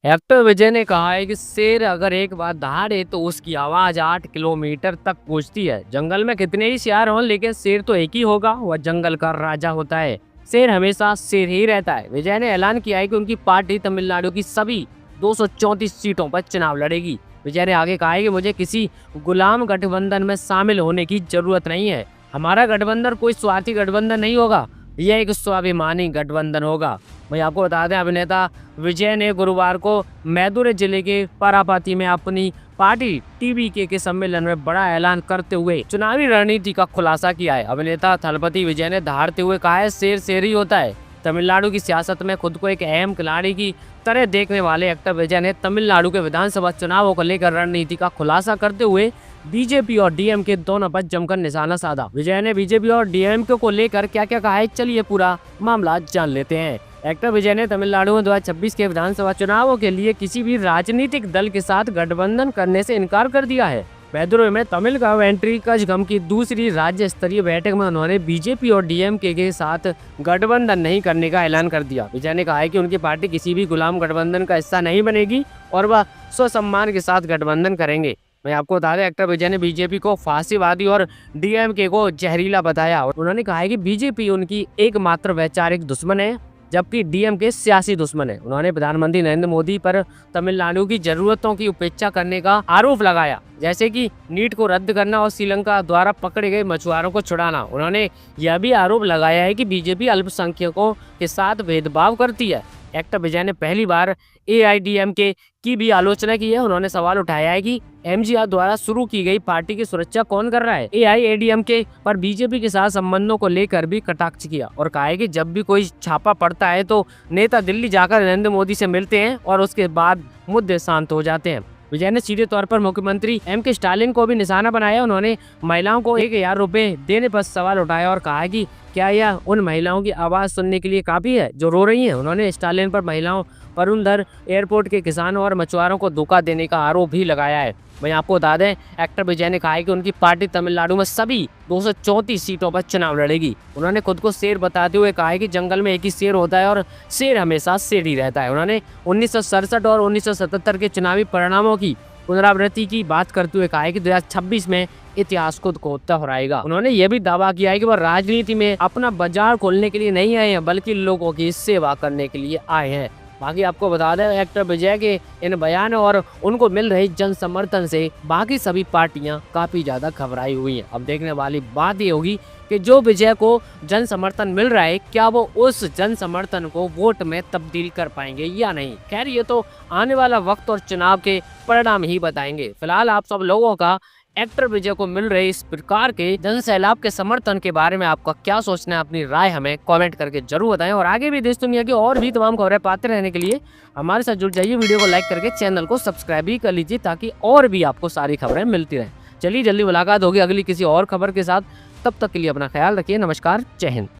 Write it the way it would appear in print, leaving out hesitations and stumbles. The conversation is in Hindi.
एक्टर विजय ने कहा है कि शेर अगर एक बार दहाड़े तो उसकी आवाज 8 किलोमीटर तक पहुंचती है। जंगल में कितने ही शिकार हों लेकिन शेर तो एक ही होगा, वह जंगल का राजा होता है। शेर हमेशा शेर ही रहता है। विजय ने ऐलान किया है कि उनकी पार्टी तमिलनाडु की सभी 234 सीटों पर चुनाव लड़ेगी। विजय ने आगे कहा है कि मुझे किसी गुलाम गठबंधन में शामिल होने की जरूरत नहीं है। हमारा गठबंधन कोई स्वार्थी गठबंधन नहीं होगा, यह एक स्वाभिमानी गठबंधन होगा। वहीं आपको बता दें, अभिनेता विजय ने गुरुवार को मैदुरै जिले के परापाती में अपनी पार्टी टीवीके के सम्मेलन में बड़ा ऐलान करते हुए चुनावी रणनीति का खुलासा किया है। अभिनेता थलपति विजय ने दहाड़ते हुए कहा है, शेर शेर ही होता है। तमिलनाडु की सियासत में खुद को एक अहम खिलाड़ी की तरह देखने वाले एक्टर विजय ने तमिलनाडु के विधानसभा चुनावों को लेकर रणनीति का खुलासा करते हुए बीजेपी और डीएमके दोनों पर जमकर निशाना साधा। विजय ने बीजेपी और डीएमके को लेकर क्या क्या कहा है, चलिए पूरा मामला जान लेते हैं। एक्टर विजय ने तमिलनाडु में 2026 के विधानसभा चुनावों के लिए किसी भी राजनीतिक दल के साथ गठबंधन करने से इनकार कर दिया है। मैदुरै में तमिल कमेंट्री कजगम की दूसरी राज्य स्तरीय बैठक में उन्होंने बीजेपी और डीएमके के साथ गठबंधन नहीं करने का ऐलान कर दिया। विजय ने कहा है कि उनकी पार्टी किसी भी गुलाम गठबंधन का हिस्सा नहीं बनेगी और वह स्वसम्मान के साथ गठबंधन करेंगे। मैं आपको बता दें, एक्टर विजय ने बीजेपी को फांसीवादी और डीएमके को जहरीला बताया। उन्होंने कहा है कि बीजेपी उनकी एकमात्र वैचारिक दुश्मन है जबकि डीएमके सियासी दुश्मन है। उन्होंने प्रधानमंत्री नरेंद्र मोदी पर तमिलनाडु की जरूरतों की उपेक्षा करने का आरोप लगाया, जैसे कि नीट को रद्द करना और श्रीलंका द्वारा पकड़े गए मछुआरों को छुड़ाना। उन्होंने यह भी आरोप लगाया है कि बीजेपी अल्पसंख्यकों के साथ भेदभाव करती है। एक्टर विजय ने पहली बार एआईडीएमके की भी आलोचना की है। उन्होंने सवाल उठाया है कि एमजीआर द्वारा शुरू की गई पार्टी की सुरक्षा कौन कर रहा है। एआईएडीएमके पर बीजेपी के साथ संबंधों को लेकर भी कटाक्ष किया और कहा है कि जब भी कोई छापा पड़ता है तो नेता दिल्ली जाकर नरेंद्र मोदी से मिलते हैं और उसके बाद मुद्दे शांत हो जाते हैं। विजय ने सीधे तौर पर मुख्यमंत्री एमके स्टालिन को भी निशाना बनाया। उन्होंने महिलाओं को 1000 रुपए देने पर सवाल उठाया और कहा कि क्या यह उन महिलाओं की आवाज सुनने के लिए काफी है जो रो रही हैं। उन्होंने स्टालिन पर महिलाओं, परुंधर एयरपोर्ट के किसानों और मछुआरों को धोखा देने का आरोप भी लगाया है। वहीं आपको बता दें, एक्टर विजय ने कहा है कि उनकी पार्टी तमिलनाडु में सभी 234 सीटों पर चुनाव लड़ेगी। उन्होंने खुद को शेर बताते हुए कहा है कि जंगल में एक ही शेर होता है और शेर हमेशा शेर ही रहता है। उन्होंने 1967 और 1977 के चुनावी परिणामों की पुनरावृत्ति की बात करते हुए कहा है कि 2026 में इतिहास खुद को दोहराएगा। उन्होंने यह भी दावा किया है कि वह राजनीति में अपना बाजार खोलने के लिए नहीं आए हैं बल्कि लोगों की सेवा करने के लिए आए हैं। बाकी आपको बता दें, एक्टर विजय के इन बयान और उनको मिल रही जन समर्थन से बाकी सभी पार्टियां काफी ज्यादा घबराई हुई हैं। अब देखने वाली बात ये होगी कि जो विजय को जन समर्थन मिल रहा है, क्या वो उस जन समर्थन को वोट में तब्दील कर पाएंगे या नहीं। खैर, ये तो आने वाला वक्त और चुनाव के परिणाम ही बताएंगे। फिलहाल आप सब लोगों का एक्टर विजय को मिल रहे इस प्रकार के जन सैलाब के समर्थन के बारे में आपका क्या सोचना है, अपनी राय हमें कमेंट करके जरूर बताएं। और आगे भी देश दुनिया की और भी तमाम खबरें पाते रहने के लिए हमारे साथ जुड़ जाइए। वीडियो को लाइक करके चैनल को सब्सक्राइब भी कर लीजिए ताकि और भी आपको सारी खबरें मिलती रहें। चलिए, जल्दी मुलाकात होगी अगली किसी और खबर के साथ। तब तक के लिए अपना ख्याल रखिए। नमस्कार, जय हिंद।